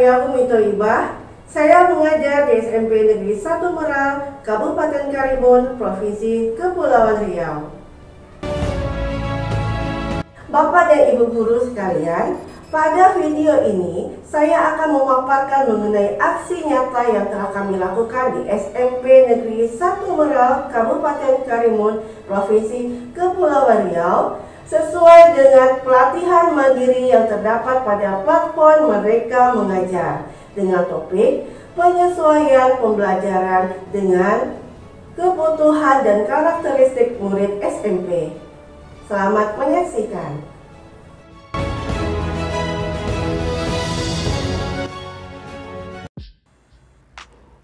saya Umi Thoibah. Saya mengajar di SMP Negeri 1 Meral, Kabupaten Karimun, Provinsi Kepulauan Riau. Bapak dan Ibu guru sekalian, pada video ini saya akan memaparkan mengenai aksi nyata yang telah kami lakukan di SMP Negeri 1 Meral, Kabupaten Karimun, Provinsi Kepulauan Riau, sesuai dengan pelatihan mandiri yang terdapat pada platform Merdeka Mengajar dengan topik penyesuaian pembelajaran dengan kebutuhan dan karakteristik murid SMP. Selamat menyaksikan.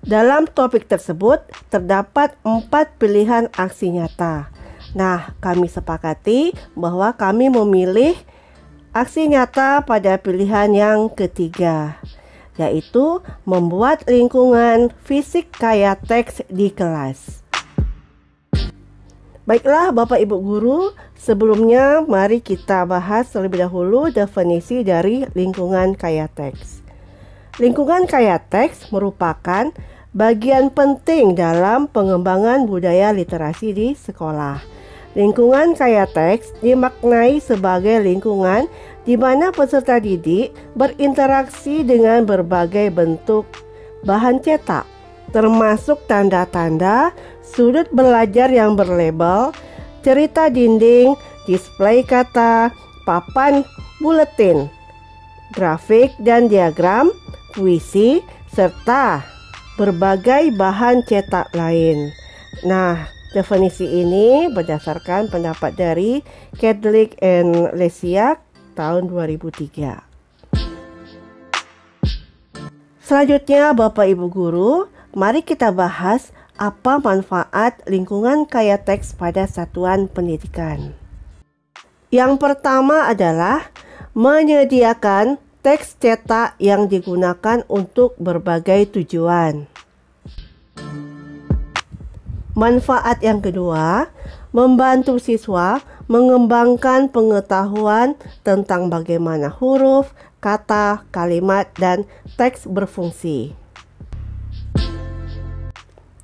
Dalam topik tersebut terdapat 4 pilihan aksi nyata. Nah, kami sepakati bahwa kami memilih aksi nyata pada pilihan yang ketiga, yaitu membuat lingkungan fisik kaya teks di kelas. Baiklah Bapak Ibu guru, sebelumnya mari kita bahas terlebih dahulu definisi dari lingkungan kaya teks. Lingkungan kaya teks merupakan bagian penting dalam pengembangan budaya literasi di sekolah. Lingkungan kaya teks dimaknai sebagai lingkungan di mana peserta didik berinteraksi dengan berbagai bentuk bahan cetak, termasuk tanda-tanda, sudut belajar yang berlabel, cerita dinding, display kata, papan buletin, grafik dan diagram, puisi, serta berbagai bahan cetak lain. Nah, definisi ini berdasarkan pendapat dari Kedlik and Lesiak tahun 2003. Selanjutnya Bapak Ibu guru, mari kita bahas apa manfaat lingkungan kaya teks pada satuan pendidikan. Yang pertama adalah menyediakan teks cetak yang digunakan untuk berbagai tujuan. Manfaat yang kedua, membantu siswa mengembangkan pengetahuan tentang bagaimana huruf, kata, kalimat, dan teks berfungsi.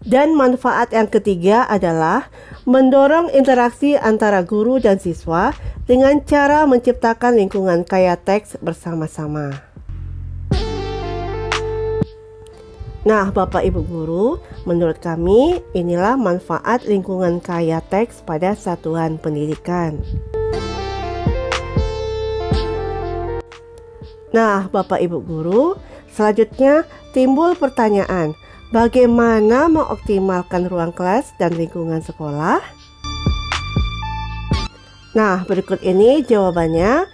Dan manfaat yang ketiga adalah mendorong interaksi antara guru dan siswa dengan cara menciptakan lingkungan kaya teks bersama-sama. Nah, Bapak Ibu guru, menurut kami inilah manfaat lingkungan kaya teks pada satuan pendidikan. Nah, Bapak Ibu guru, selanjutnya timbul pertanyaan, bagaimana mengoptimalkan ruang kelas dan lingkungan sekolah? Nah, berikut ini jawabannya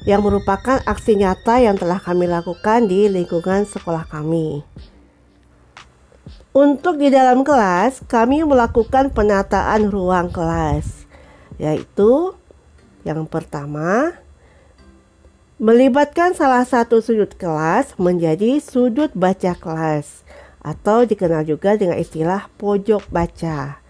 yang merupakan aksi nyata yang telah kami lakukan di lingkungan sekolah kami. Untuk di dalam kelas, kami melakukan penataan ruang kelas, yaitu yang pertama, melibatkan salah satu sudut kelas menjadi sudut baca kelas, atau dikenal juga dengan istilah pojok baca.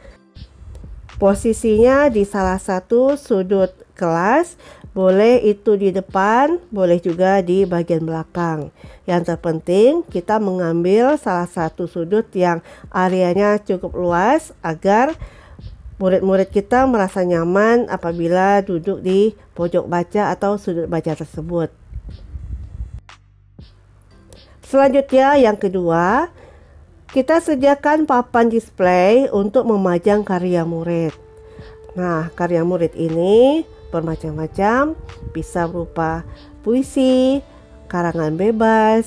Posisinya di salah satu sudut kelas, boleh itu di depan, boleh juga di bagian belakang. Yang terpenting kita mengambil salah satu sudut yang areanya cukup luas agar murid-murid kita merasa nyaman apabila duduk di pojok baca atau sudut baca tersebut. Selanjutnya yang kedua, kita sediakan papan display untuk memajang karya murid. Nah, karya murid ini bermacam-macam, bisa berupa puisi, karangan bebas,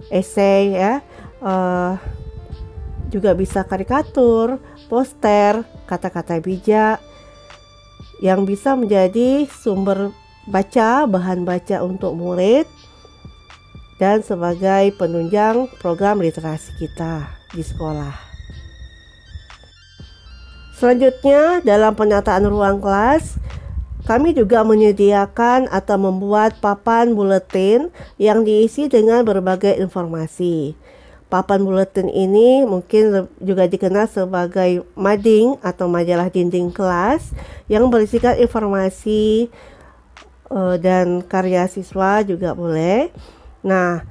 esai, juga bisa karikatur, poster, kata-kata bijak, yang bisa menjadi sumber baca, bahan baca untuk murid, dan sebagai penunjang program literasi kita di sekolah. Selanjutnya, dalam penataan ruang kelas, kami juga menyediakan atau membuat papan buletin yang diisi dengan berbagai informasi. Papan buletin ini mungkin juga dikenal sebagai mading atau majalah dinding kelas yang berisikan informasi dan karya siswa juga boleh. Nah,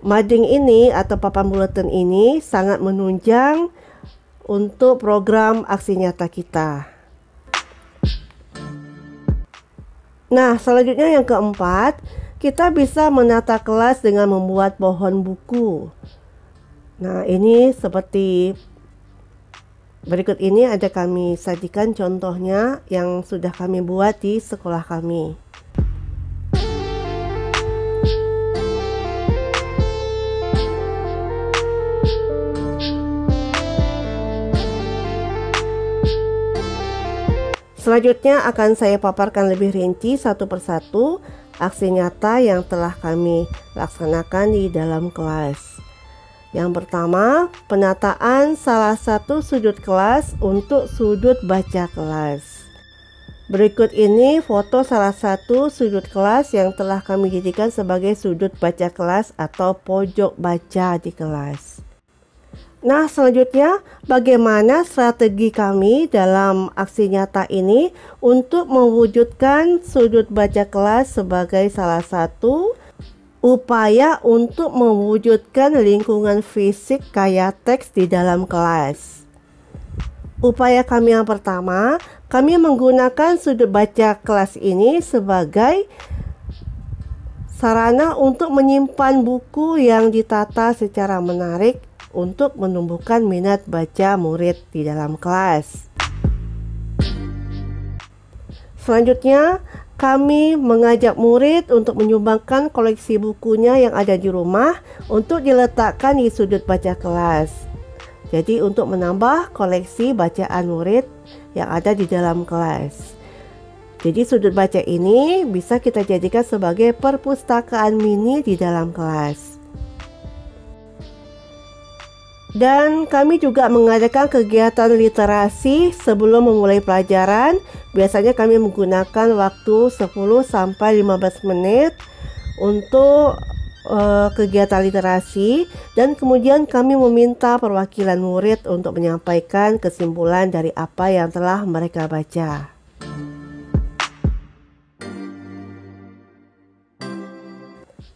Mading ini atau papan buletin ini sangat menunjang untuk program aksi nyata kita. Nah, selanjutnya yang keempat, kita bisa menata kelas dengan membuat pohon buku. Nah, ini seperti berikut ini ada kami sajikan contohnya yang sudah kami buat di sekolah kami. Selanjutnya akan saya paparkan lebih rinci satu persatu aksi nyata yang telah kami laksanakan di dalam kelas. Yang pertama, penataan salah satu sudut kelas untuk sudut baca kelas. Berikut ini foto salah satu sudut kelas yang telah kami jadikan sebagai sudut baca kelas atau pojok baca di kelas. Nah, selanjutnya bagaimana strategi kami dalam aksi nyata ini untuk mewujudkan sudut baca kelas sebagai salah satu upaya untuk mewujudkan lingkungan fisik kaya teks di dalam kelas. Upaya kami yang pertama, kami menggunakan sudut baca kelas ini sebagai sarana untuk menyimpan buku yang ditata secara menarik untuk menumbuhkan minat baca murid di dalam kelas. Selanjutnya, kami mengajak murid untuk menyumbangkan koleksi bukunya yang ada di rumah untuk diletakkan di sudut baca kelas. Jadi untuk menambah koleksi bacaan murid yang ada di dalam kelas. Jadi sudut baca ini bisa kita jadikan sebagai perpustakaan mini di dalam kelas. Dan kami juga mengadakan kegiatan literasi sebelum memulai pelajaran. Biasanya kami menggunakan waktu 10-15 menit untuk kegiatan literasi. Dan kemudian kami meminta perwakilan murid untuk menyampaikan kesimpulan dari apa yang telah mereka baca.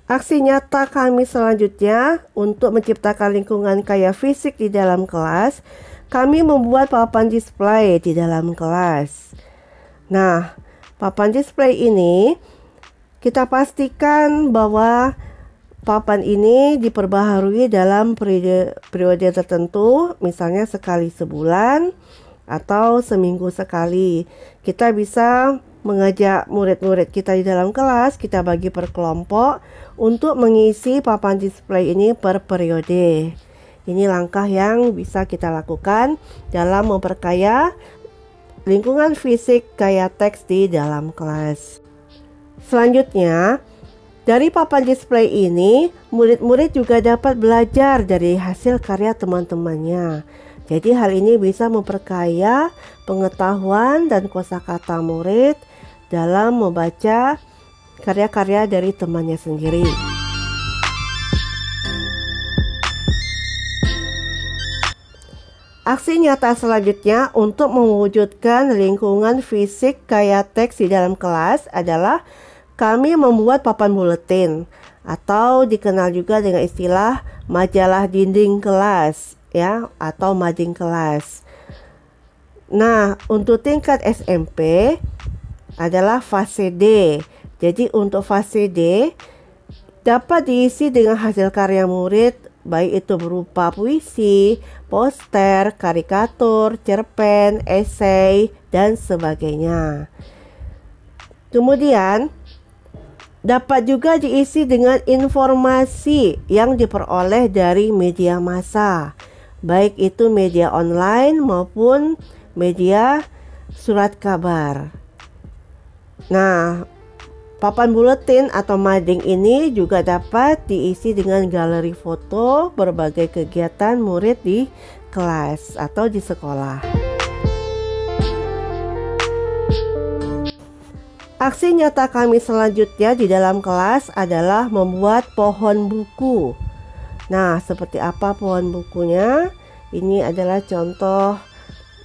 Aksi nyata kami selanjutnya untuk menciptakan lingkungan kaya fisik di dalam kelas, kami membuat papan display di dalam kelas. Nah, papan display ini kita pastikan bahwa papan ini diperbaharui dalam periode tertentu, misalnya sekali sebulan atau seminggu sekali. Kita bisa mengajak murid-murid kita di dalam kelas, kita bagi per kelompok untuk mengisi papan display ini per periode. Ini langkah yang bisa kita lakukan dalam memperkaya lingkungan fisik kaya teks di dalam kelas. Selanjutnya, dari papan display ini, murid-murid juga dapat belajar dari hasil karya teman-temannya. Jadi hal ini bisa memperkaya pengetahuan dan kosakata murid dalam membaca karya-karya dari temannya sendiri. Aksi nyata selanjutnya untuk mewujudkan lingkungan fisik kaya teks di dalam kelas adalah kami membuat papan buletin atau dikenal juga dengan istilah majalah dinding kelas, ya, atau mading kelas. Nah, untuk tingkat SMP adalah fase D. Jadi untuk fase D dapat diisi dengan hasil karya murid, baik itu berupa puisi, poster, karikatur, cerpen, esai, dan sebagainya. Kemudian dapat juga diisi dengan informasi yang diperoleh dari media massa, baik itu media online maupun media surat kabar. Nah, papan buletin atau mading ini juga dapat diisi dengan galeri foto berbagai kegiatan murid di kelas atau di sekolah. Aksi nyata kami selanjutnya di dalam kelas adalah membuat pohon buku. Nah, seperti apa pohon bukunya? Ini adalah contoh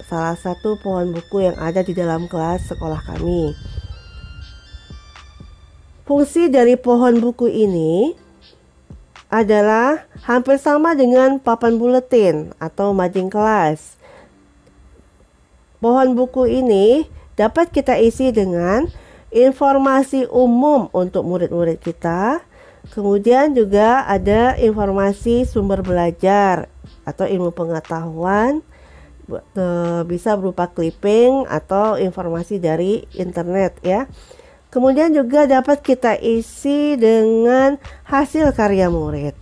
salah satu pohon buku yang ada di dalam kelas sekolah kami. Fungsi dari pohon buku ini adalah hampir sama dengan papan buletin atau mading kelas. Pohon buku ini dapat kita isi dengan informasi umum untuk murid-murid kita. Kemudian juga ada informasi sumber belajar atau ilmu pengetahuan, bisa berupa clipping atau informasi dari internet ya. Kemudian juga dapat kita isi dengan hasil karya murid.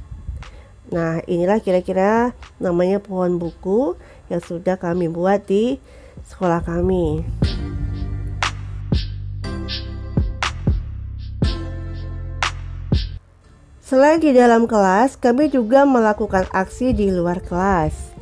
Nah, inilah kira-kira namanya pohon buku yang sudah kami buat di sekolah kami. Selain di dalam kelas, kami juga melakukan aksi di luar kelas.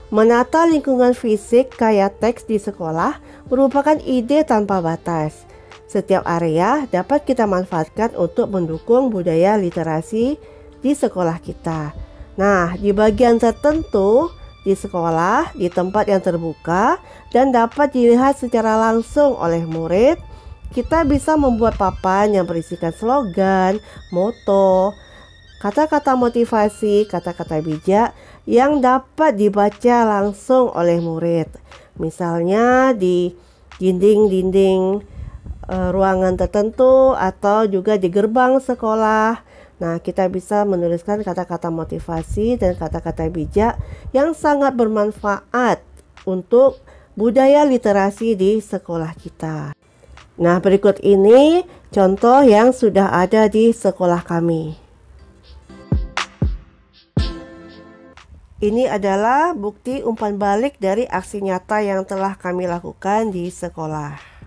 Menata lingkungan fisik kayak teks di sekolah merupakan ide tanpa batas. Setiap area dapat kita manfaatkan untuk mendukung budaya literasi di sekolah kita. Nah, di bagian tertentu di sekolah, di tempat yang terbuka dan dapat dilihat secara langsung oleh murid, kita bisa membuat papan yang berisikan slogan, moto, kata-kata motivasi, kata-kata bijak yang dapat dibaca langsung oleh murid. Misalnya di dinding-dinding ruangan tertentu atau juga di gerbang sekolah. Nah, kita bisa menuliskan kata-kata motivasi dan kata-kata bijak yang sangat bermanfaat untuk budaya literasi di sekolah kita. Nah, berikut ini contoh yang sudah ada di sekolah kami. Ini adalah bukti umpan balik dari aksi nyata yang telah kami lakukan di sekolah.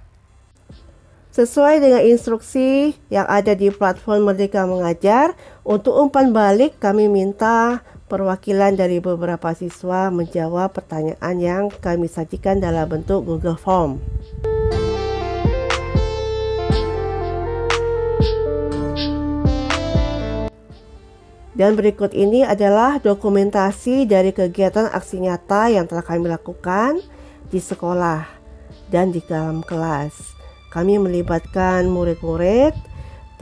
Sesuai dengan instruksi yang ada di platform Merdeka Mengajar, untuk umpan balik kami minta perwakilan dari beberapa siswa menjawab pertanyaan yang kami sajikan dalam bentuk Google Form. Dan berikut ini adalah dokumentasi dari kegiatan aksi nyata yang telah kami lakukan di sekolah dan di dalam kelas. Kami melibatkan murid-murid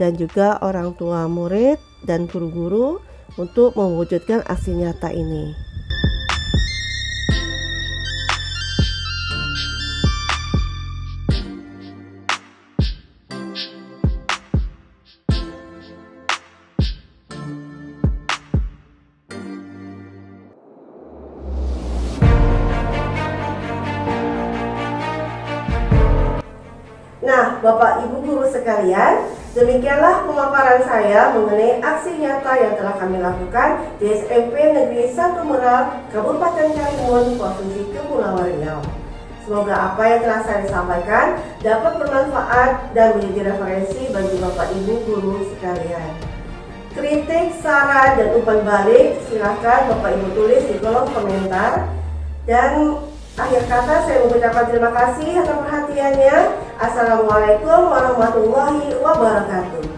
dan juga orang tua murid dan guru-guru untuk mewujudkan aksi nyata ini. Nah, Bapak Ibu guru sekalian, demikianlah pemaparan saya mengenai aksi nyata yang telah kami lakukan di SMP Negeri 1 Merak, Kabupaten Karimun, Provinsi Kepulauan Riau. Semoga apa yang telah saya sampaikan dapat bermanfaat dan menjadi referensi bagi Bapak Ibu guru sekalian. Kritik, saran, dan umpan balik silahkan Bapak Ibu tulis di kolom komentar. Dan akhir kata saya mengucapkan terima kasih atas perhatiannya. Assalamualaikum warahmatullahi wabarakatuh.